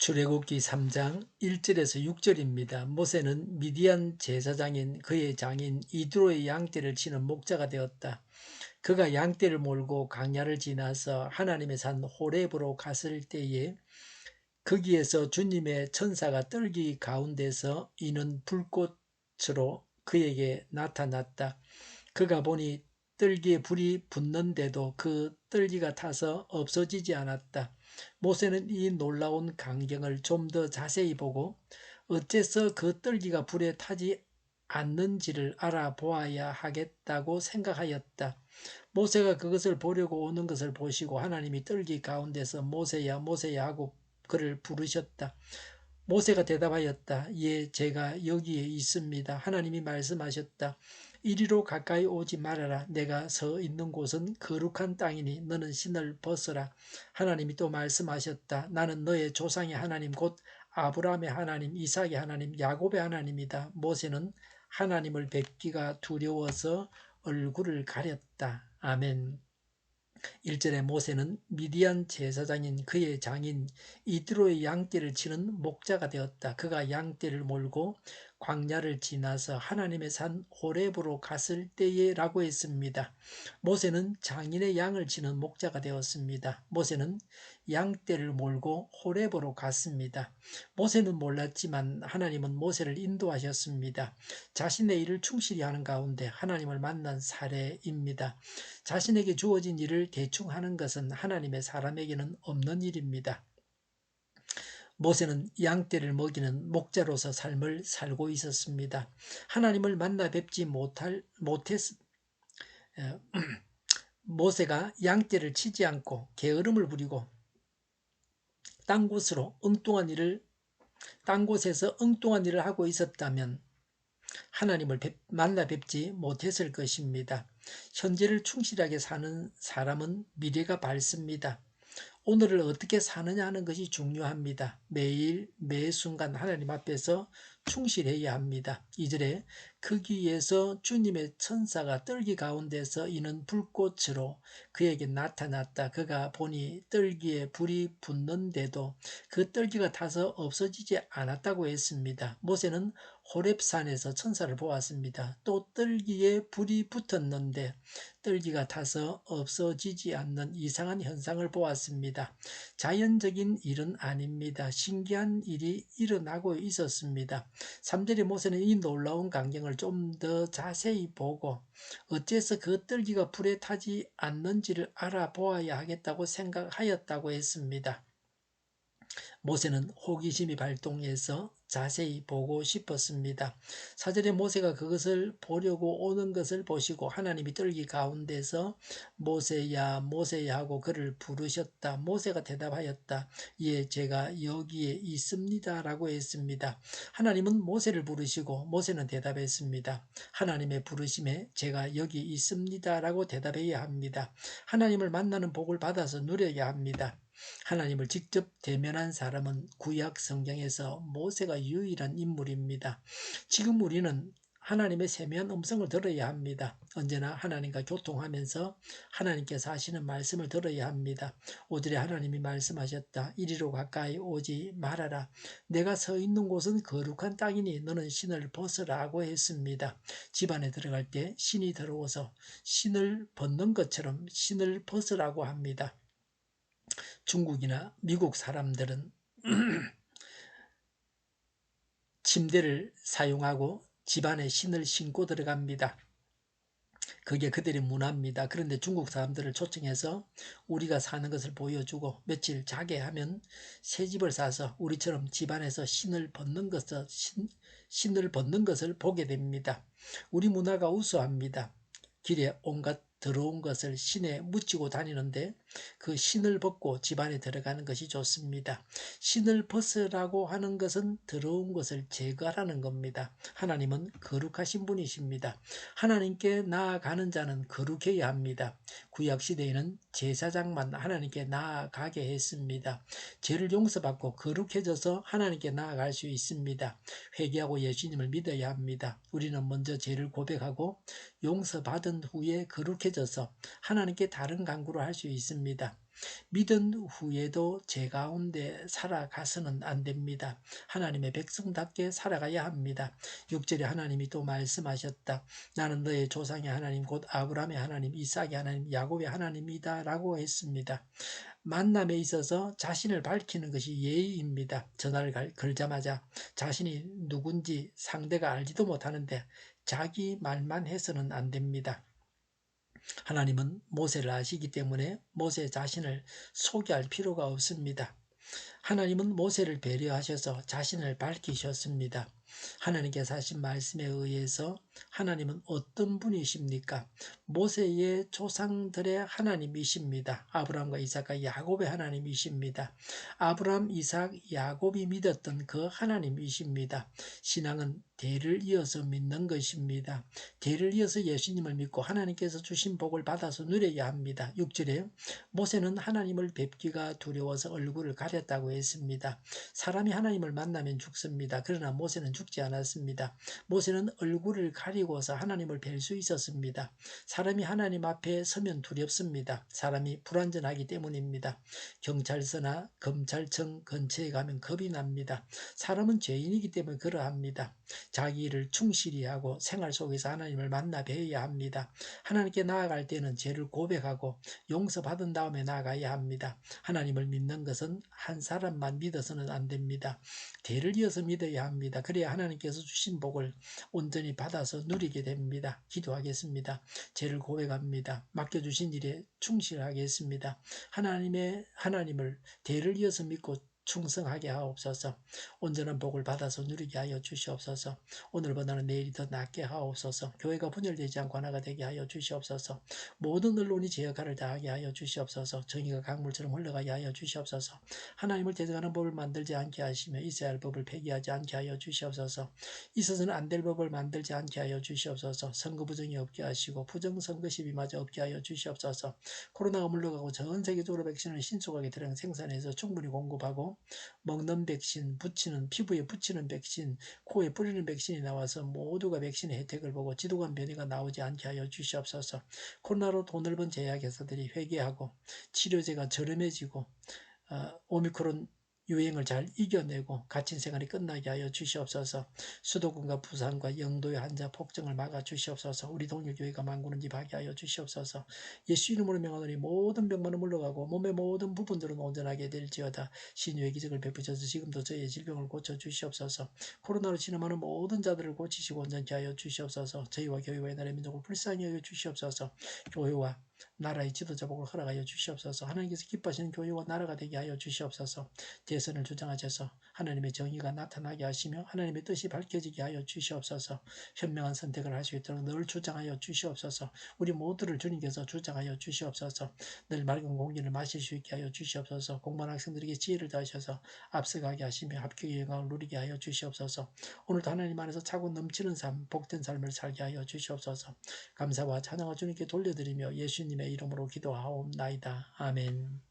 출애굽기 3장 1절에서 6절입니다. 모세는 미디안 제사장인 그의 장인 이드로의 양떼를 치는 목자가 되었다. 그가 양떼를 몰고 광야를 지나서 하나님의 산 호렙으로 갔을 때에 거기에서 주님의 천사가 떨기 가운데서 이는 불꽃으로 그에게 나타났다. 그가 보니 떨기에 불이 붙는데도 그 떨기가 타서 없어지지 않았다. 모세는 이 놀라운 광경을 좀 더 자세히 보고 어째서 그 떨기가 불에 타지 않는지를 알아보아야 하겠다고 생각하였다. 모세가 그것을 보려고 오는 것을 보시고 하나님이 떨기 가운데서 모세야 모세야 하고 그를 부르셨다. 모세가 대답하였다. 예, 제가 여기에 있습니다. 하나님이 말씀하셨다. 이리로 가까이 오지 말아라. 내가 서 있는 곳은 거룩한 땅이니 너는 신을 벗어라. 하나님이 또 말씀하셨다. 나는 너의 조상의 하나님 곧 아브라함의 하나님, 이삭의 하나님, 야곱의 하나님이다. 모세는 하나님을 뵙기가 두려워서 얼굴을 가렸다. 아멘. 1절에 모세는 미디안 제사장인 그의 장인 이드로의 양떼를 치는 목자가 되었다. 그가 양떼를 몰고 광야를 지나서 하나님의 산 호렙으로 갔을 때에 라고 했습니다. 모세는 장인의 양을 치는 목자가 되었습니다. 모세는 양떼를 몰고 호렙으로 갔습니다. 모세는 몰랐지만 하나님은 모세를 인도하셨습니다. 자신의 일을 충실히 하는 가운데 하나님을 만난 사례입니다. 자신에게 주어진 일을 대충 하는 것은 하나님의 사람에게는 없는 일입니다. 모세는 양떼를 먹이는 목자로서 삶을 살고 있었습니다. 하나님을 만나 뵙지 모세가 양떼를 치지 않고 게으름을 부리고 딴 곳에서 엉뚱한 일을 하고 있었다면 하나님을 만나 뵙지 못했을 것입니다. 현재를 충실하게 사는 사람은 미래가 밝습니다. 오늘을 어떻게 사느냐 하는 것이 중요합니다. 매일 매 순간 하나님 앞에서 충실해야 합니다. 2절에 거기에서 주님의 천사가 떨기 가운데서 이는 불꽃으로 그에게 나타났다. 그가 보니 떨기에 불이 붙는데도 그 떨기가 타서 없어지지 않았다고 했습니다. 모세는 호렙산에서 천사를 보았습니다. 또 떨기에 불이 붙었는데 떨기가 타서 없어지지 않는 이상한 현상을 보았습니다. 자연적인 일은 아닙니다. 신기한 일이 일어나고 있었습니다. 3절의 모세는 이 놀라운 광경을 좀 더 자세히 보고 어째서 그 떨기가 불에 타지 않는지를 알아보아야 하겠다고 생각하였다고 했습니다. 모세는 호기심이 발동해서 자세히 보고 싶었습니다. 4절에 모세가 그것을 보려고 오는 것을 보시고 하나님이 떨기 가운데서 모세야 모세야 하고 그를 부르셨다. 모세가 대답하였다. 예, 제가 여기에 있습니다 라고 했습니다. 하나님은 모세를 부르시고 모세는 대답했습니다. 하나님의 부르심에 제가 여기 있습니다 라고 대답해야 합니다. 하나님을 만나는 복을 받아서 누려야 합니다. 하나님을 직접 대면한 사람은 구약 성경에서 모세가 유일한 인물입니다. 지금 우리는 하나님의 세미한 음성을 들어야 합니다. 언제나 하나님과 교통하면서 하나님께서 하시는 말씀을 들어야 합니다. 5절에 하나님이 말씀하셨다. 이리로 가까이 오지 말아라. 내가 서 있는 곳은 거룩한 땅이니 너는 신을 벗으라고 했습니다. 집안에 들어갈 때 신이 들어오서 신을 벗는 것처럼 신을 벗으라고 합니다. 중국이나 미국 사람들은 침대를 사용하고 집안에 신을 신고 들어갑니다. 그게 그들의 문화입니다. 그런데 중국 사람들을 초청해서 우리가 사는 것을 보여주고 며칠 자게 하면 새 집을 사서 우리처럼 집안에서 신을 벗는 것을 보게 됩니다. 우리 문화가 우수합니다. 길에 온갖 더러운 것을 신에 묻히고 다니는데 그 신을 벗고 집안에 들어가는 것이 좋습니다. 신을 벗으라고 하는 것은 더러운 것을 제거하라는 겁니다. 하나님은 거룩하신 분이십니다. 하나님께 나아가는 자는 거룩해야 합니다. 구약시대에는 제사장만 하나님께 나아가게 했습니다. 죄를 용서받고 거룩해져서 하나님께 나아갈 수 있습니다. 회개하고 예수님을 믿어야 합니다. 우리는 먼저 죄를 고백하고 용서받은 후에 거룩해져서 하나님께 다른 간구를 할 수 있습니다. 믿은 후에도 제 가운데 살아가서는 안 됩니다. 하나님의 백성답게 살아가야 합니다. 6절에 하나님이 또 말씀하셨다. 나는 너의 조상의 하나님 곧 아브라함의 하나님, 이삭의 하나님, 야곱의 하나님이다 라고 했습니다. 만남에 있어서 자신을 밝히는 것이 예의입니다. 전화를 걸자마자 자신이 누군지 상대가 알지도 못하는데 자기 말만 해서는 안 됩니다. 하나님은 모세를 아시기 때문에 모세 자신을 소개할 필요가 없습니다. 하나님은 모세를 배려하셔서 자신을 밝히셨습니다. 하나님께서 하신 말씀에 의해서 하나님은 어떤 분이십니까? 모세의 조상들의 하나님이십니다. 아브라함과 이삭과 야곱의 하나님이십니다. 아브라함, 이삭, 야곱이 믿었던 그 하나님이십니다. 신앙은 대를 이어서 믿는 것입니다. 대를 이어서 예수님을 믿고 하나님께서 주신 복을 받아서 누려야 합니다. 6절에 모세는 하나님을 뵙기가 두려워서 얼굴을 가렸다고 했습니다. 사람이 하나님을 만나면 죽습니다. 그러나 모세는 죽지 않았습니다. 모세는 얼굴을 가리고서 하나님을 뵐 수 있었습니다. 사람이 하나님 앞에 서면 두렵습니다. 사람이 불완전하기 때문입니다. 경찰서나 검찰청 근처에 가면 겁이 납니다. 사람은 죄인이기 때문에 그러합니다. 자기 일을 충실히 하고 생활 속에서 하나님을 만나 뵈어야 합니다. 하나님께 나아갈 때는 죄를 고백하고 용서받은 다음에 나아가야 합니다. 하나님을 믿는 것은 한 사람만 믿어서는 안 됩니다. 대를 이어서 믿어야 합니다. 그래야 하나님께서 주신 복을 온전히 받아서 누리게 됩니다. 기도하겠습니다. 죄를 고백합니다. 맡겨주신 일에 충실하겠습니다. 하나님을 대를 이어서 믿고 충성하게 하옵소서. 온전한 복을 받아서 누리게 하여 주시옵소서. 오늘보다는 내일이 더 낫게 하옵소서. 교회가 분열되지 않고 하나가 되게 하여 주시옵소서. 모든 언론이 제 역할을 다하게 하여 주시옵소서. 정의가 강물처럼 흘러가게 하여 주시옵소서. 하나님을 대적하는 법을 만들지 않게 하시며 있어야 할 법을 폐기하지 않게 하여 주시옵소서. 있어서는 안 될 법을 만들지 않게 하여 주시옵소서. 선거 부정이 없게 하시고 부정선거 시비마저 없게 하여 주시옵소서. 코로나가 물러가고 전 세계적으로 백신을 신속하게 대량 생산해서 충분히 공급하고 먹는 백신, 피부에 붙이는 백신, 코에 뿌리는 백신이 나와서 모두가 백신의 혜택을 보고 지독한 변이가 나오지 않게 하여 주시옵소서. 코로나로 돈을 번 제약회사들이 회개하고 치료제가 저렴해지고 오미크론 유행을 잘 이겨내고 갇힌 생활이 끝나게 하여 주시옵소서. 수도권과 부산과 영도의 환자 폭증을 막아 주시옵소서. 우리 동일교회가 만구는 집 하게 하여 주시옵소서. 예수 이름으로 명하노니 모든 병만은 물러가고 몸의 모든 부분들은 온전하게 될지어다. 신유의 기적을 베푸셔서 지금도 저희의 질병을 고쳐 주시옵소서. 코로나로 진음하는 모든 자들을 고치시고 온전케 하여 주시옵소서. 저희와 교회와 나라의 민족을 불쌍히 여겨 주시옵소서. 교회와 나라의 지도자 복을 허락하여 주시옵소서. 하나님께서 기뻐하시는 교회와 나라가 되게 하여 주시옵소서. 대선을 주장하셔서 하나님의 정의가 나타나게 하시며 하나님의 뜻이 밝혀지게 하여 주시옵소서. 현명한 선택을 할 수 있도록 늘 주장하여 주시옵소서. 우리 모두를 주님께서 주장하여 주시옵소서. 늘 맑은 공기를 마실 수 있게 하여 주시옵소서. 공부하는 학생들에게 지혜를 다하셔서 앞서가게 하시며 합격의 영광을 누리게 하여 주시옵소서. 오늘도 하나님 안에서 차고 넘치는 삶, 복된 삶을 살게 하여 주시옵소서. 감사와 찬양과 주님께 돌려드리며 예수님의 이름으로 기도하옵나이다. 아멘.